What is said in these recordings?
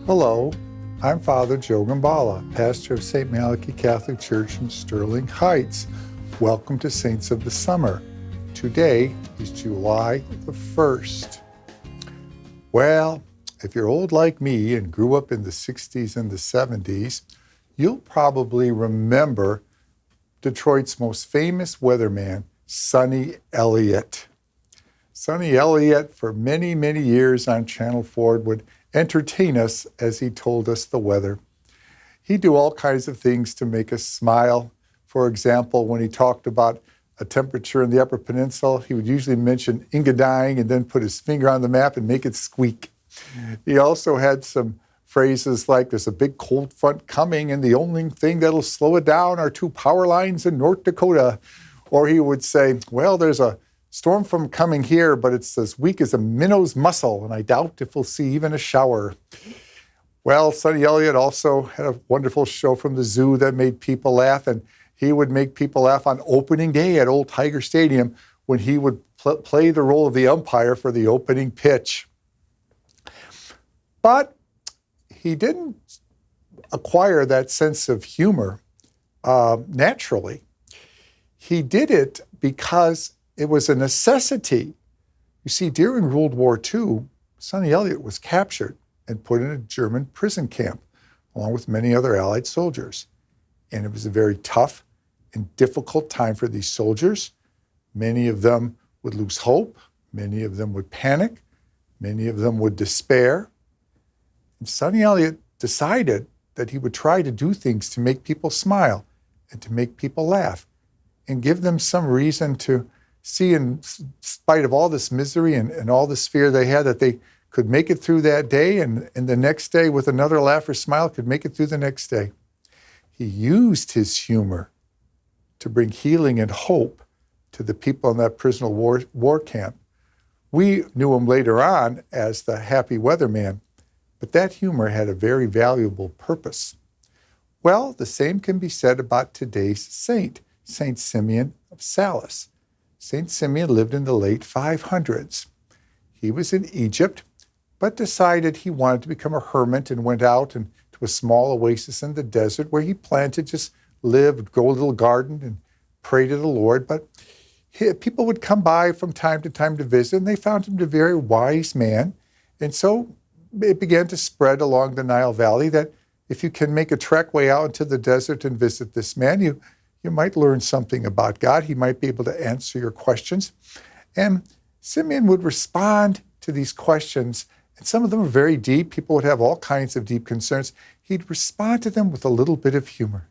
Hello, I'm Father Joe Gambala, pastor of St. Malachy Catholic Church in Sterling Heights. Welcome to Saints of the Summer. Today is July the 1st. Well, if you're old like me and grew up in the 60s and the 70s, you'll probably remember Detroit's most famous weatherman, Sonny Elliott. Sonny Elliott, for many, many years on Channel 4, would entertain us as he told us the weather. He'd do all kinds of things to make us smile. For example, when he talked about a temperature in the Upper Peninsula, he would usually mention Engadine and then put his finger on the map and make it squeak. He also had some phrases like, there's a big cold front coming and the only thing that'll slow it down are two power lines in North Dakota. Or he would say, well, there's a storm from coming here, but it's as weak as a minnow's muscle, and I doubt if we'll see even a shower. Well, Sonny Elliott also had a wonderful show from the zoo that made people laugh, and he would make people laugh on opening day at Old Tiger Stadium when he would play the role of the umpire for the opening pitch. But he didn't acquire that sense of humor naturally. He did it because it was a necessity. You see, during World War II, Sonny Elliott was captured and put in a German prison camp, along with many other Allied soldiers. And it was a very tough and difficult time for these soldiers. Many of them would lose hope. Many of them would panic. Many of them would despair. And Sonny Elliott decided that he would try to do things to make people smile and to make people laugh and give them some reason to see, in spite of all this misery and all this fear they had, that they could make it through that day and the next day with another laugh or smile could make it through the next day. He used his humor to bring healing and hope to the people in that prisoner war camp. We knew him later on as the happy weatherman, but that humor had a very valuable purpose. Well, the same can be said about today's saint, Saint Simeon of Salus. Saint Simeon lived in the late 500s. He was in Egypt, but decided he wanted to become a hermit and went out to a small oasis in the desert where he planned to just live, grow a little garden and pray to the Lord. But people would come by from time to time to visit, and they found him to be a very wise man. And so it began to spread along the Nile Valley that if you can make a trek way out into the desert and visit this man, you might learn something about God. He might be able to answer your questions. And Simeon would respond to these questions, and some of them were very deep. People would have all kinds of deep concerns. He'd respond to them with a little bit of humor.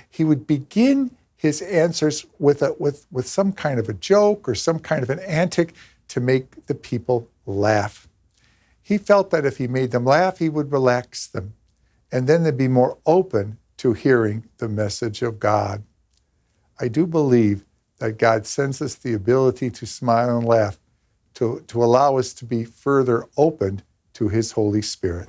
He would begin his answers with some kind of a joke or some kind of an antic to make the people laugh. He felt that if he made them laugh, he would relax them, and then they'd be more open to hearing the message of God. I do believe that God sends us the ability to smile and laugh to allow us to be further opened to His Holy Spirit.